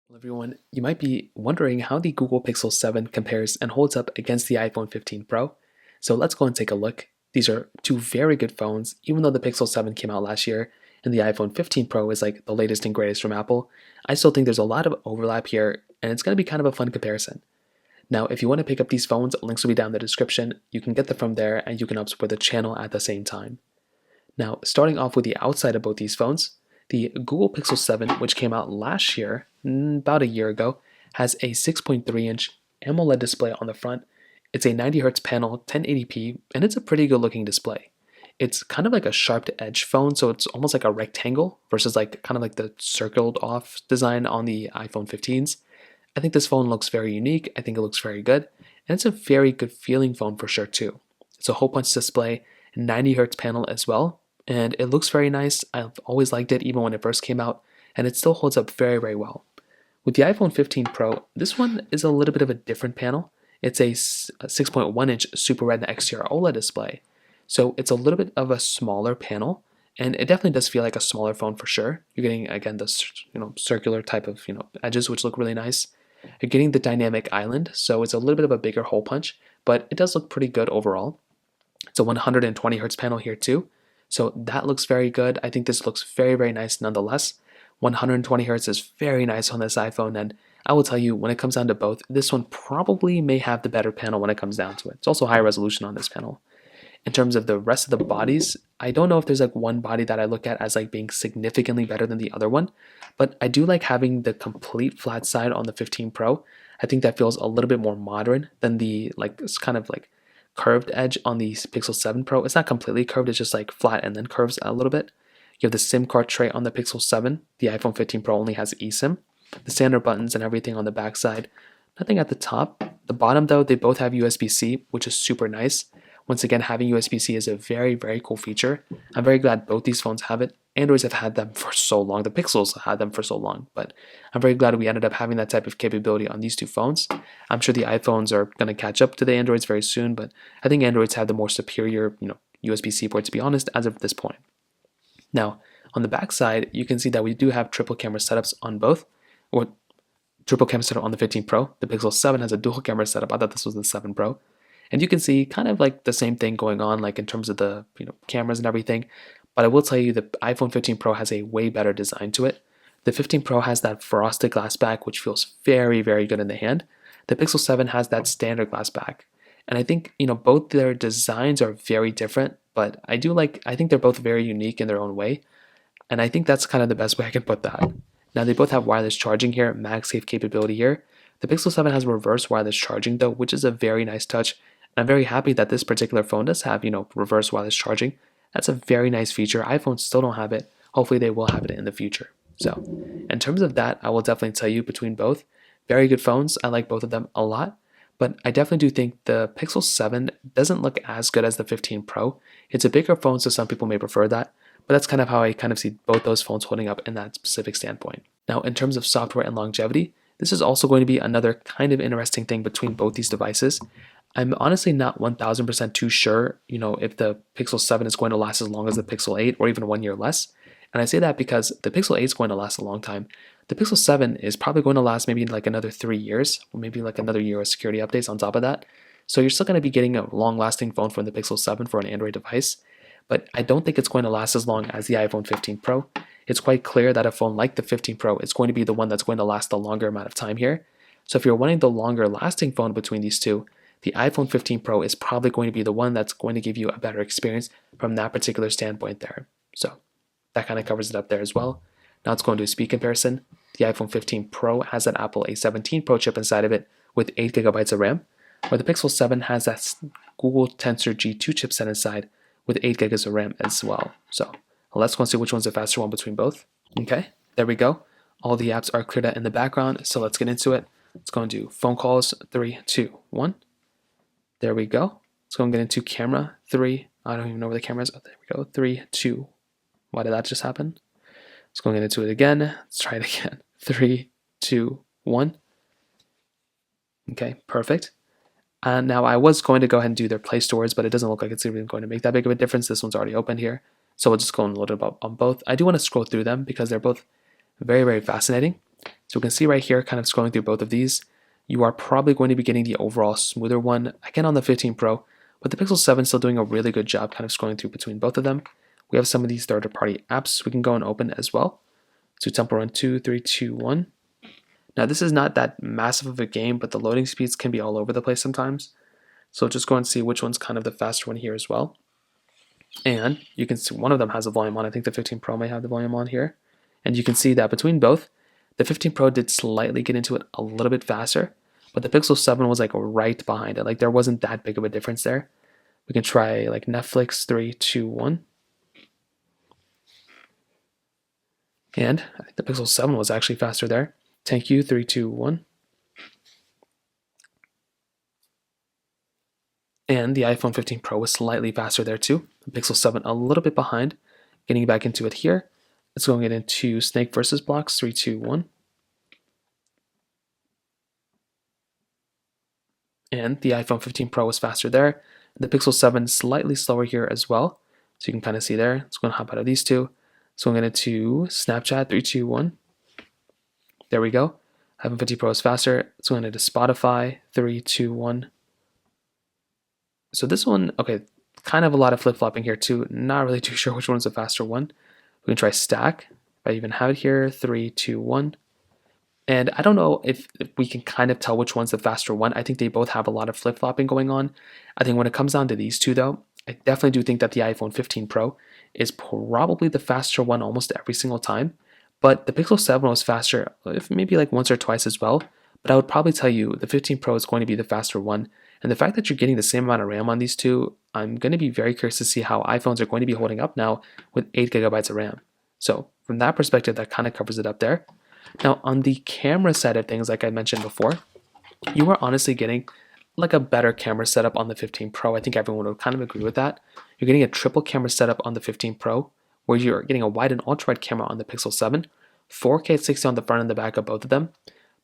Well, everyone, you might be wondering how the Google Pixel 7 compares and holds up against the iPhone 15 Pro. So let's go and take a look. These are two very good phones, even though the Pixel 7 came out last year and the iPhone 15 Pro is like the latest and greatest from Apple. I still think there's a lot of overlap here, and it's going to be kind of a fun comparison. Now, if you want to pick up these phones, links will be down in the description. You can get them from there, and you can help support the channel at the same time. Now, starting off with the outside of both these phones, the Google Pixel 7, which came out last year, about a year ago, has a 6.3-inch AMOLED display on the front. It's a 90Hz panel, 1080p, and it's a pretty good looking display. It's kind of like a sharp edge phone, so it's almost like a rectangle versus like kind of like the circled off design on the iPhone 15s. I think this phone looks very unique. I think it looks very good, and it's a very good feeling phone for sure too. It's a hole punch display, 90Hz panel as well, and it looks very nice. I've always liked it even when it first came out, and it still holds up very, very well. With the iPhone 15 Pro, this one is a little bit of a different panel. It's a 6.1-inch Super Retina XDR OLED display, so it's a little bit of a smaller panel, and it definitely does feel like a smaller phone for sure. You're getting again the circular type of edges, which look really nice. You're getting the dynamic island, so it's a little bit of a bigger hole punch, but it does look pretty good overall. It's a 120 Hz panel here too, so that looks very good. I think this looks very, very nice nonetheless. 120 Hz is very nice on this iPhone, and I will tell you, when it comes down to both, this one probably may have the better panel when it comes down to it. It's also high resolution on this panel. In terms of the rest of the bodies, I don't know if there's like one body that I look at as like being significantly better than the other one, but I do like having the complete flat side on the 15 Pro. I think that feels a little bit more modern than the like it's kind of like curved edge on the Pixel 7 Pro. It's not completely curved, it's just like flat and then curves a little bit. You have the SIM card tray on the Pixel 7. The iPhone 15 Pro only has eSIM. The standard buttons and everything on the back side. Nothing at the top. The bottom though, they both have USB-C, which is super nice. Once again, having USB-C is a very, very cool feature. I'm very glad both these phones have it. Androids have had them for so long. The Pixels had them for so long, but I'm very glad we ended up having that type of capability on these two phones. I'm sure the iPhones are going to catch up to the Androids very soon, but I think Androids have the more superior, USB-C port, to be honest, as of this point. Now, on the back side, you can see that we do have triple camera setups on both, or triple camera setup on the 15 Pro. The Pixel 7 has a dual camera setup. I thought this was the 7 Pro. And you can see kind of like the same thing going on, like in terms of the cameras and everything. But I will tell you the iPhone 15 Pro has a way better design to it. The 15 Pro has that frosted glass back, which feels very, very good in the hand. The Pixel 7 has that standard glass back. And I think, both their designs are very different, but I think they're both very unique in their own way. And I think that's kind of the best way I can put that. Now, they both have wireless charging here, MagSafe capability here. The Pixel 7 has reverse wireless charging though, which is a very nice touch. And I'm very happy that this particular phone does have, reverse wireless charging. That's a very nice feature. iPhones still don't have it. Hopefully they will have it in the future. So, in terms of that, I will definitely tell you between both, very good phones. I like both of them a lot. But I definitely do think the Pixel 7 doesn't look as good as the 15 Pro. It's a bigger phone, so some people may prefer that. But that's kind of how I kind of see both those phones holding up in that specific standpoint. Now, in terms of software and longevity, this is also going to be another kind of interesting thing between both these devices. I'm honestly not 1000% too sure, if the Pixel 7 is going to last as long as the Pixel 8 or even 1 year less. And I say that because the Pixel 8 is going to last a long time. The Pixel 7 is probably going to last maybe like another 3 years, or maybe like another year of security updates on top of that. So you're still going to be getting a long-lasting phone from the Pixel 7 for an Android device. But I don't think it's going to last as long as the iPhone 15 Pro. It's quite clear that a phone like the 15 Pro is going to be the one that's going to last a longer amount of time here. So if you're wanting the longer lasting phone between these two, the iPhone 15 Pro is probably going to be the one that's going to give you a better experience from that particular standpoint there. So that kind of covers it up there as well. Now let's go into a speed comparison. The iPhone 15 Pro has an Apple A17 Pro chip inside of it with 8 GB of RAM, where the Pixel 7 has that Google Tensor G2 chipset inside with 8 GB of RAM as well. So let's go and see which one's the faster one between both. Okay, there we go. All the apps are cleared out in the background, so let's get into it. Let's go and do phone calls, 3, 2, 1. There we go. Let's go and get into camera, 3. I don't even know where the camera is. Oh, there we go. 3, 2. Why did that just happen? Let's go and get into it again. Let's try it again. 3, 2, 1. Okay, perfect. And now I was going to go ahead and do their Play Stores, but it doesn't look like it's even going to make that big of a difference. This one's already open here. So we'll just go and load it up on both. I do want to scroll through them because they're both very, very fascinating. So we can see right here, kind of scrolling through both of these, you are probably going to be getting the overall smoother one, again on the 15 Pro, but the Pixel 7 is still doing a really good job kind of scrolling through between both of them. We have some of these third-party apps we can go and open as well. So Temple Run 2, 3, 2, 1. Now this is not that massive of a game, but the loading speeds can be all over the place sometimes. So just go and see which one's kind of the faster one here as well. And you can see one of them has a volume on. I think the 15 Pro may have the volume on here. And you can see that between both, the 15 Pro did slightly get into it a little bit faster, but the Pixel 7 was like right behind it. Like there wasn't that big of a difference there. We can try like Netflix 3, 2, 1. And I think the Pixel 7 was actually faster there. Thank you, 3, 2, 1. And the iPhone 15 Pro was slightly faster there too. The Pixel 7 a little bit behind. Getting back into it here. Let's go and get into Snake versus Blocks, 3, 2, 1. And the iPhone 15 Pro was faster there. The Pixel 7 slightly slower here as well. So you can kind of see there. Let's go and hop out of these two. So I'm going to Snapchat, 3, 2, 1. There we go. iPhone 15 Pro is faster. Let's go into Spotify, 3, 2, 1. So this one, okay, kind of a lot of flip-flopping here too. Not really too sure which one is the faster one. We can try Stack. If I even have it here, 3, 2, 1. And I don't know if we can kind of tell which one's the faster one. I think they both have a lot of flip-flopping going on. I think when it comes down to these two though, I definitely do think that the iPhone 15 Pro is probably the faster one almost every single time. But the Pixel 7 was faster, if maybe like once or twice as well. But I would probably tell you the 15 Pro is going to be the faster one. And the fact that you're getting the same amount of RAM on these two, I'm going to be very curious to see how iPhones are going to be holding up now with 8 gigabytes of RAM. So from that perspective, that kind of covers it up there. Now on the camera side of things, like I mentioned before, you are honestly getting like a better camera setup on the 15 Pro. I think everyone would kind of agree with that. You're getting a triple camera setup on the 15 Pro, where you're getting a wide and ultra wide camera on the Pixel 7, 4K at 60 on the front and the back of both of them.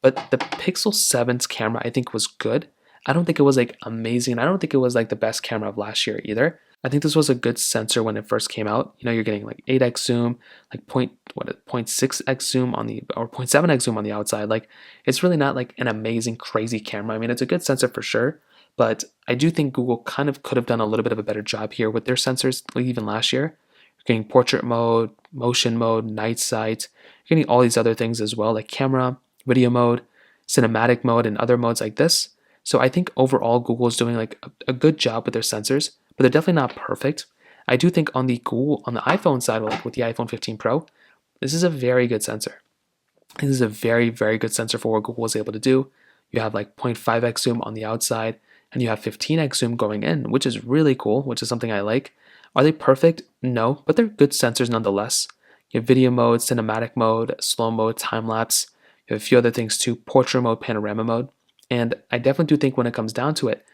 But the Pixel 7's camera I think was good. I don't think it was like amazing. I don't think it was like the best camera of last year either. I think this was a good sensor when it first came out. You know, you're getting like 8x zoom, like 0.6x zoom on the, or 0.7x zoom on the outside. Like it's really not like an amazing crazy camera. I mean, it's a good sensor for sure, but I do think Google kind of could have done a little bit of a better job here with their sensors, like even last year. You're getting portrait mode, motion mode, night sight. You're getting all these other things as well, like camera, video mode, cinematic mode, and other modes like this. So I think overall Google is doing like a good job with their sensors, but they're definitely not perfect. I do think on the iPhone side, like with the iPhone 15 Pro, this is a very good sensor. This is a very, very good sensor for what Google was able to do. You have like 0.5x zoom on the outside, and you have 15x zoom going in, which is really cool, which is something I like. Are they perfect? No, but they're good sensors nonetheless. You have video mode, cinematic mode, slow mode, time lapse. You have a few other things too, portrait mode, panorama mode. And I definitely do think when it comes down to it,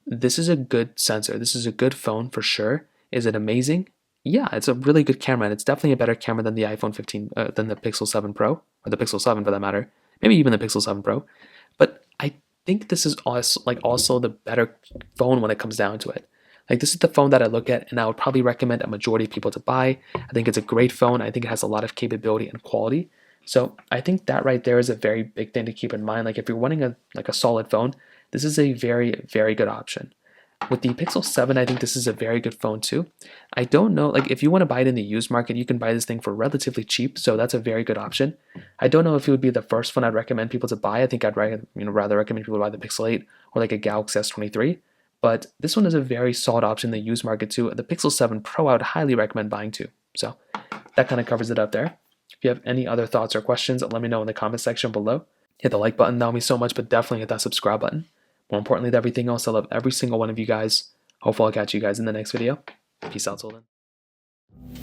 this is a good sensor. This is a good phone for sure. Is it amazing? Yeah, it's a really good camera, and it's definitely a better camera than the iPhone 15, than the Pixel 7 Pro, or the Pixel 7 for that matter. Maybe even the Pixel 7 Pro. But I think this is also the better phone when it comes down to it. Like this is the phone that I look at, and I would probably recommend a majority of people to buy. I think it's a great phone. I think it has a lot of capability and quality. So I think that right there is a very big thing to keep in mind. Like if you're wanting a solid phone, this is a very, very good option. With the Pixel 7, I think this is a very good phone too. I don't know, like if you want to buy it in the used market, you can buy this thing for relatively cheap, so that's a very good option. I don't know if it would be the first phone I'd recommend people to buy. I think I'd rather recommend people to buy the Pixel 8 or like a Galaxy S23. But this one is a very solid option in the used market too. The Pixel 7 Pro I would highly recommend buying too. So that kind of covers it up there. If you have any other thoughts or questions, let me know in the comment section below. Hit the like button, that would mean so much, but definitely hit that subscribe button. More importantly than everything else, I love every single one of you guys. Hopefully I'll catch you guys in the next video. Peace out till then.